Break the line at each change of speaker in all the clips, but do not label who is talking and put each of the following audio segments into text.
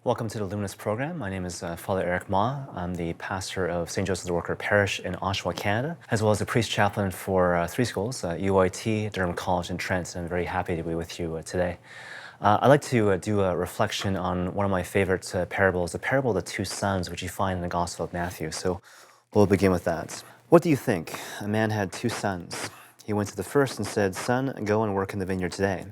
Welcome to the Luminous program. My name is Father Eric Ma. I'm the pastor of St. Joseph the Worker Parish in Oshawa, Canada, as well as the priest chaplain for three schools, UIT, Durham College, and Trent. I'm very happy to be with you today. I'd like to do a reflection on one of my favorite parables, the parable of the two sons, which you find in the Gospel of Matthew. So we'll begin with that. What do you think? A man had two sons. He went to the first and said, "Son, go and work in the vineyard today."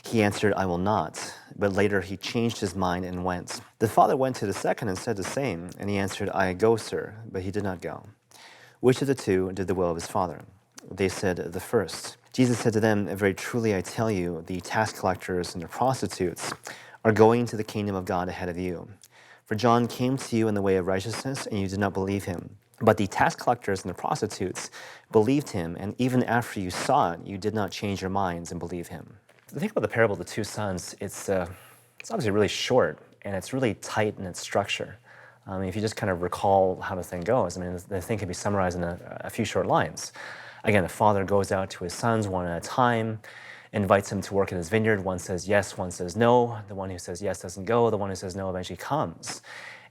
He answered, "I will not." But later he changed his mind and went. The father went to the second and said the same. And he answered, "I go, sir." But he did not go. Which of the two did the will of his father? They said, "The first." Jesus said to them, "Very truly I tell you, the tax collectors and the prostitutes are going to the kingdom of God ahead of you. For John came to you in the way of righteousness, and you did not believe him. But the tax collectors and the prostitutes believed him, and even after you saw it, you did not change your minds and believe him." The thing about the parable of the two sons, it's obviously really short, and it's really tight in its structure. If you just kind of recall how the thing goes, the thing can be summarized in a few short lines. Again, the father goes out to his sons one at a time, invites them to work in his vineyard. One says yes, one says no. The one who says yes doesn't go. The one who says no eventually comes.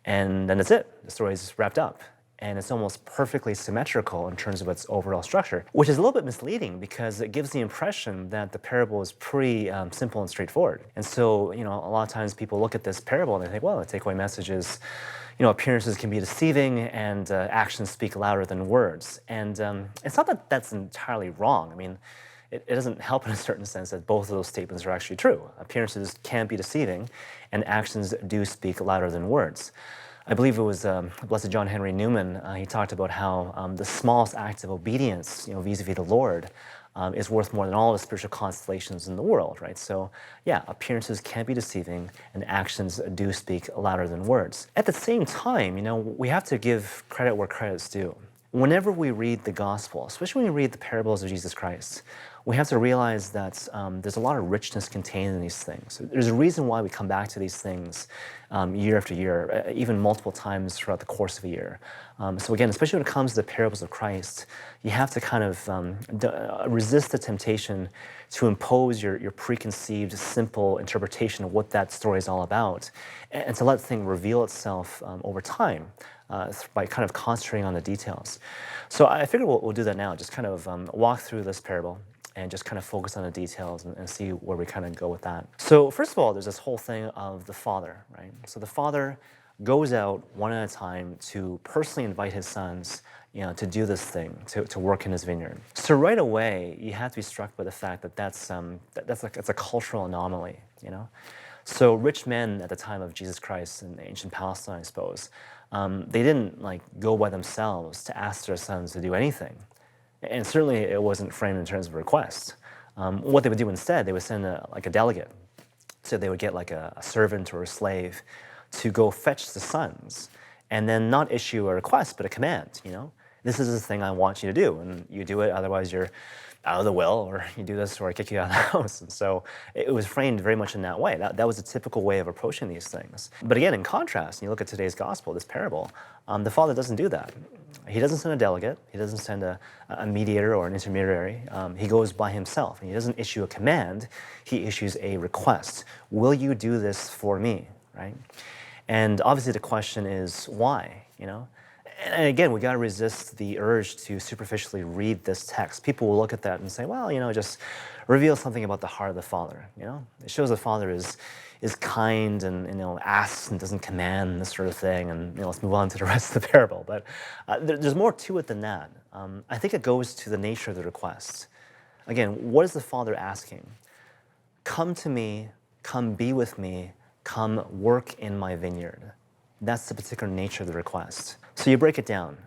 And then that's it. The story is wrapped up. And it's almost perfectly symmetrical in terms of its overall structure, which is a little bit misleading because it gives the impression that the parable is pretty simple and straightforward. And so, a lot of times people look at this parable and they think, well, the takeaway message is, appearances can be deceiving and actions speak louder than words. And it's not that that's entirely wrong. It doesn't help in a certain sense that both of those statements are actually true. Appearances can be deceiving and actions do speak louder than words. I believe it was Blessed John Henry Newman. He talked about how the smallest act of obedience, vis-a-vis the Lord, is worth more than all the spiritual constellations in the world, right? So, yeah, appearances can be deceiving, and actions do speak louder than words. At the same time, we have to give credit where credit's due. Whenever we read the gospel, especially when we read the parables of Jesus Christ, we have to realize that there's a lot of richness contained in these things. There's a reason why we come back to these things year after year, even multiple times throughout the course of a year. So again, especially when it comes to the parables of Christ, you have to kind of resist the temptation to impose your preconceived, simple interpretation of what that story is all about, and to let the thing reveal itself over time. By kind of concentrating on the details. So I figured we'll do that now, just kind of walk through this parable and just kind of focus on the details and see where we kind of go with that. So first of all, there's this whole thing of the father, right? So the father goes out one at a time to personally invite his sons to do this thing, to work in his vineyard. So right away, you have to be struck by the fact that that's a cultural anomaly, So rich men at the time of Jesus Christ in ancient Palestine, I suppose, they didn't go by themselves to ask their sons to do anything. And certainly it wasn't framed in terms of a request. What they would do instead, they would send a delegate. So they would get a servant or a slave to go fetch the sons and then not issue a request, but a command, This is the thing I want you to do, and you do it, otherwise you're out of the will, or you do this, or I kick you out of the house. And so it was framed very much in that way. That was a typical way of approaching these things. But again, in contrast, you look at today's gospel, this parable, the father doesn't do that. He doesn't send a delegate. He doesn't send a mediator or an intermediary. He goes by himself. And he doesn't issue a command. He issues a request. Will you do this for me, right? And obviously the question is, why, And again, we got to resist the urge to superficially read this text. People will look at that and say, well, just reveal something about the heart of the Father. It shows the Father is kind and asks and doesn't command and this sort of thing. And let's move on to the rest of the parable. But there's more to it than that. I think it goes to the nature of the request. Again, what is the Father asking? Come to me, come be with me, come work in my vineyard. That's the particular nature of the request. So you break it down.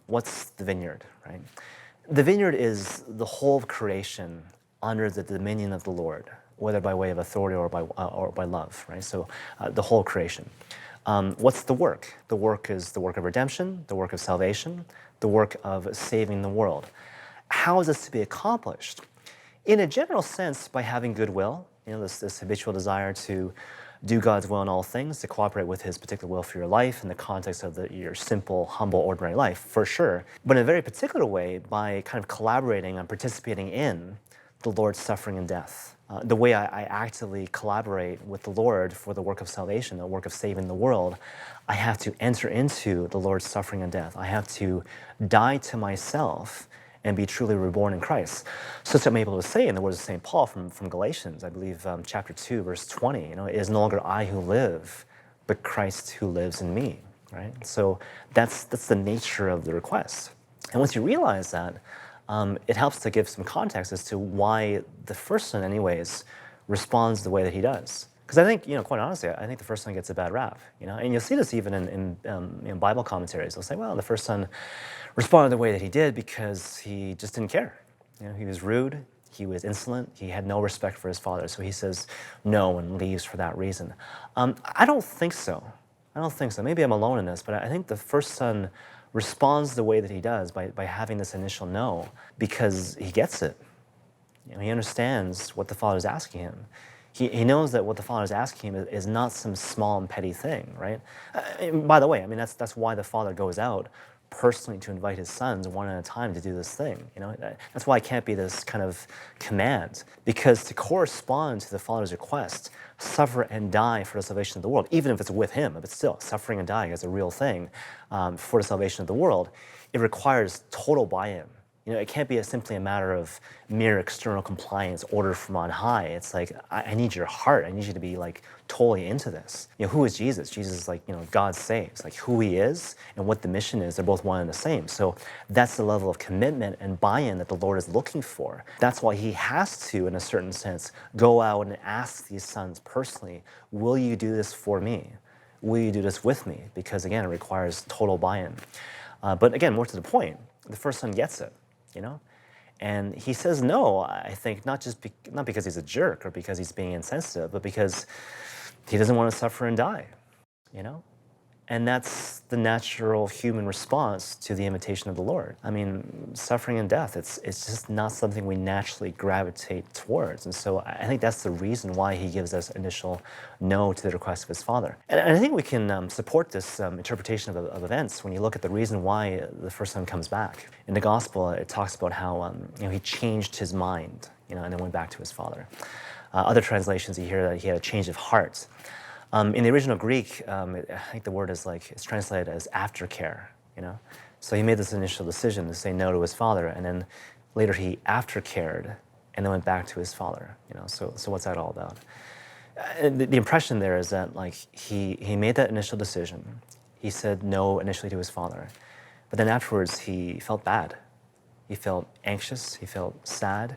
What's the vineyard, right? The vineyard is the whole of creation under the dominion of the Lord, whether by way of authority or by love, right? So the whole creation. What's the work? The work is the work of redemption, the work of salvation, the work of saving the world. How is this to be accomplished? In a general sense, by having goodwill, this habitual desire to do God's will in all things, to cooperate with his particular will for your life in the context of your simple, humble, ordinary life, for sure. But in a very particular way, by kind of collaborating and participating in the Lord's suffering and death. The way I actively collaborate with the Lord for the work of salvation, the work of saving the world, I have to enter into the Lord's suffering and death. I have to die to myself and be truly reborn in Christ. So I'm able to say in the words of St. Paul from Galatians, I believe chapter 2, verse 20, it is no longer I who live, but Christ who lives in me, right? So that's the nature of the request. And once you realize that, it helps to give some context as to why the first son, anyways, responds the way that he does. Because I think, quite honestly, I think the first son gets a bad rap, and you'll see this even in Bible commentaries. They'll say, well, the first son responded the way that he did because he just didn't care. He was rude, he was insolent, he had no respect for his father, so he says no and leaves for that reason. I don't think so. Maybe I'm alone in this, but I think the first son responds the way that he does by having this initial no because he gets it. He understands what the father's asking him. He knows that what the father's asking him is not some small and petty thing, right? By the way, that's why the father goes out personally to invite his sons one at a time to do this thing. That's why it can't be this kind of command, because to correspond to the father's request, suffer and die for the salvation of the world, even if it's with him, but still suffering and dying is a real thing for the salvation of the world, it requires total buy-in. It can't be simply a matter of mere external compliance, order from on high. It's like, I need your heart. I need you to be totally into this. Who is Jesus? Jesus is God saves. Who he is and what the mission is, they're both one and the same. So that's the level of commitment and buy-in that the Lord is looking for. That's why he has to, in a certain sense, go out and ask these sons personally, will you do this for me? Will you do this with me? Because again, it requires total buy-in. But again, more to the point, the first son gets it. And he says no, I think, not because he's a jerk or because he's being insensitive, but because he doesn't want to suffer and die, And that's the natural human response to the invitation of the Lord. Suffering and death, it's just not something we naturally gravitate towards. And so I think that's the reason why he gives us initial no to the request of his father. And I think we can support this interpretation of events when you look at the reason why the first son comes back. In the gospel, it talks about how he changed his mind, and then went back to his father. Other translations, you hear that he had a change of heart. In the original Greek, I think the word is it's translated as aftercare, So he made this initial decision to say no to his father, and then later he aftercared and then went back to his father, So what's that all about? The impression there is that he made that initial decision. He said no initially to his father, but then afterwards he felt bad. He felt anxious, he felt sad.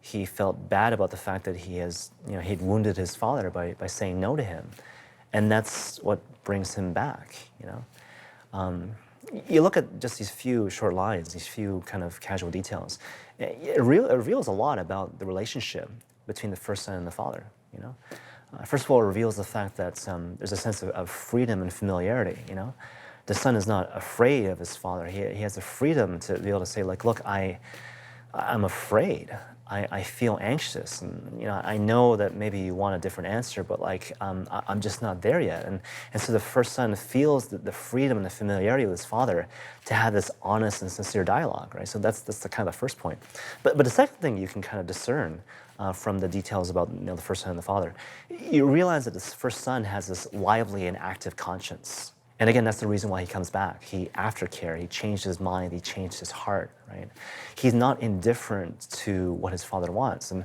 He felt bad about the fact that he'd wounded his father by saying no to him. And that's what brings him back, You look at just these few short lines, these few kind of casual details. It reveals a lot about the relationship between the first son and the father, First of all, it reveals the fact that there's a sense of freedom and familiarity, The son is not afraid of his father. He has the freedom to be able to say, look, I'm afraid. I feel anxious, and I know that maybe you want a different answer, but I'm just not there yet. And so the first son feels the freedom and the familiarity with his father to have this honest and sincere dialogue, right? So that's the kind of the first point. But the second thing you can kind of discern from the details about the first son and the father, you realize that this first son has this lively and active conscience. And again, that's the reason why he comes back. He aftercared, he changed his mind, he changed his heart, right? He's not indifferent to what his father wants. And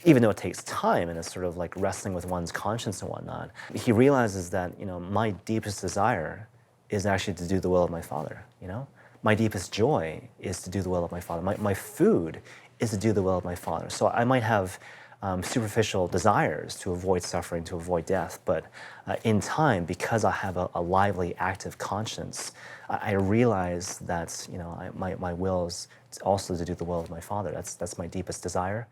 even though it takes time and it's sort of wrestling with one's conscience and whatnot, he realizes that, my deepest desire is actually to do the will of my father, My deepest joy is to do the will of my father. My food is to do the will of my father. So I might have superficial desires to avoid suffering, to avoid death. But in time, because I have a lively, active conscience, I realize that my will is also to do the will of my Father. That's my deepest desire,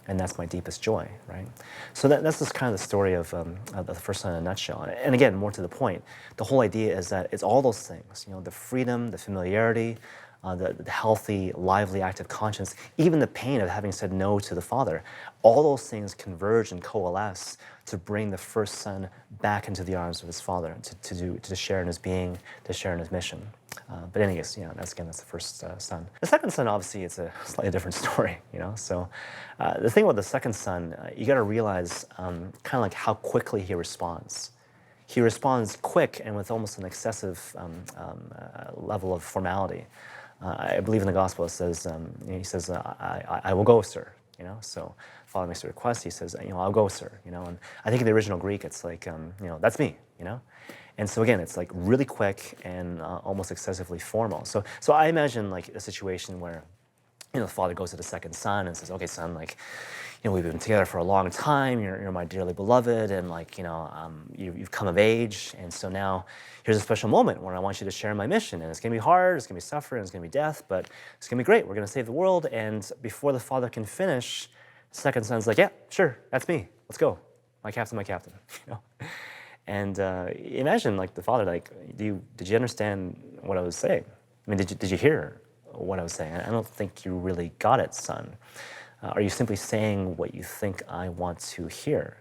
and that's my deepest joy, right? So that's just kind of the story of the first son in a nutshell. And again, more to the point, the whole idea is that it's all those things, the freedom, the familiarity, the healthy, lively, active conscience, even the pain of having said no to the father, all those things converge and coalesce to bring the first son back into the arms of his father, to share in his being, to share in his mission. But anyways, that's the first son. The second son, obviously, it's a slightly different story, So the thing about the second son, you got to realize kind of like how quickly he responds. He responds quick and with almost an excessive level of formality. I believe in the gospel it says, he says, I will go, sir. So Father makes a request. He says, I'll go, sir. And I think in the original Greek, it's like, that's me. And so again, it's like really quick and almost excessively formal. So I imagine like a situation where, the father goes to the second son and says, okay, son, like, we've been together for a long time. You're my dearly beloved, and like, you've come of age, and so now here's a special moment where I want you to share my mission. And it's gonna be hard, it's gonna be suffering, it's gonna be death, but it's gonna be great. We're gonna save the world. And before the father can finish, the second son's like, yeah, sure, that's me. Let's go. My captain. And imagine like the father, like, did you understand what I was saying? I mean, did you hear what I was saying? I don't think you really got it, son. Are you simply saying what you think I want to hear?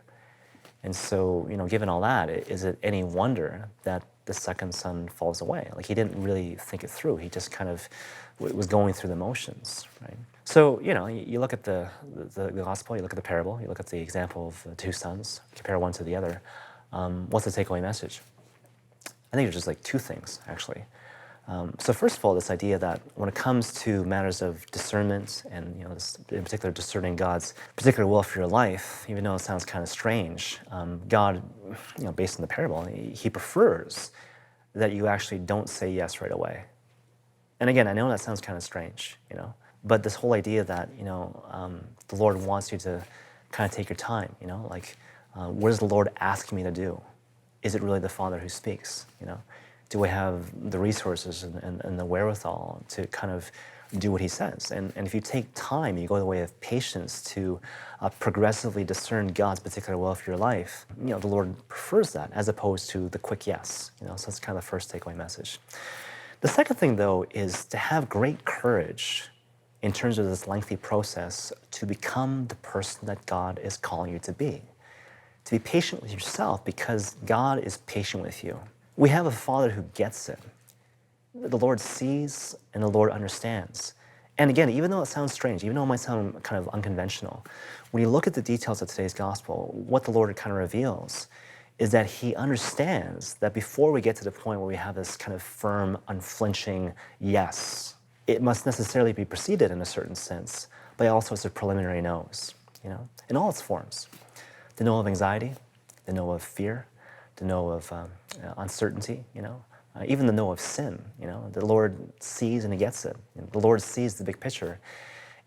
And so, given all that, is it any wonder that the second son falls away? Like, he didn't really think it through. He just kind of was going through the motions, right? So, you look at the gospel, you look at the parable, you look at the example of the two sons, compare one to the other. What's the takeaway message? I think there's just like two things, actually. So first of all, this idea that when it comes to matters of discernment and, in particular discerning God's particular will for your life, even though it sounds kind of strange, God, based on the parable, he prefers that you actually don't say yes right away. And again, I know that sounds kind of strange, but this whole idea that, the Lord wants you to kind of take your time, what is the Lord asking me to do? Is it really the Father who speaks, Do I have the resources and the wherewithal to kind of do what he says? And if you take time, you go the way of patience to progressively discern God's particular will for your life, the Lord prefers that as opposed to the quick yes. So that's kind of the first takeaway message. The second thing, though, is to have great courage in terms of this lengthy process to become the person that God is calling you to be. To be patient with yourself because God is patient with you. We have a Father who gets it. The Lord sees and the Lord understands. And again, even though it sounds strange, even though it might sound kind of unconventional, when you look at the details of today's gospel, what the Lord kind of reveals is that he understands that before we get to the point where we have this kind of firm, unflinching yes, it must necessarily be preceded in a certain sense by all sorts of preliminary no's, in all its forms. The no of anxiety, the no of fear, the no of uncertainty, even the no of sin. The Lord sees and he gets it. The Lord sees the big picture,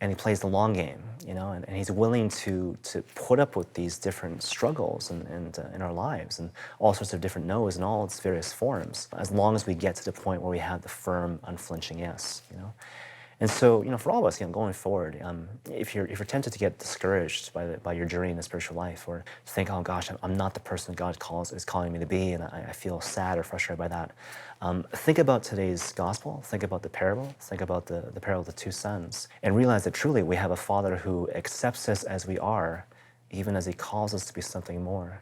and he plays the long game. And he's willing to put up with these different struggles in our lives, and all sorts of different no's in all its various forms, as long as we get to the point where we have the firm, unflinching yes. And so, for all of us, going forward, if you're tempted to get discouraged by your journey in the spiritual life, or to think, oh gosh, I'm not the person that God is calling me to be, and I feel sad or frustrated by that, think about today's gospel, think about the parable, think about the parable of the two sons, and realize that truly we have a Father who accepts us as we are, even as he calls us to be something more.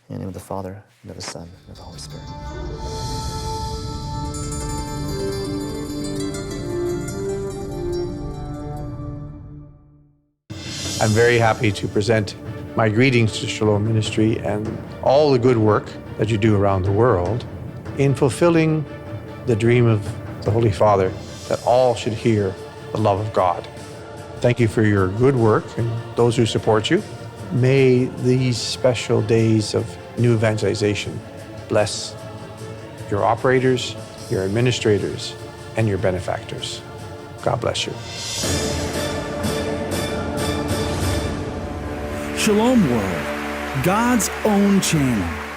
In the name of the Father, and of the Son, and of the Holy Spirit.
I'm very happy to present my greetings to Shalom Ministry and all the good work that you do around the world in fulfilling the dream of the Holy Father that all should hear the love of God. Thank you for your good work and those who support you. May these special days of new evangelization bless your operators, your administrators, and your benefactors. God bless you.
Shalom World, God's own channel.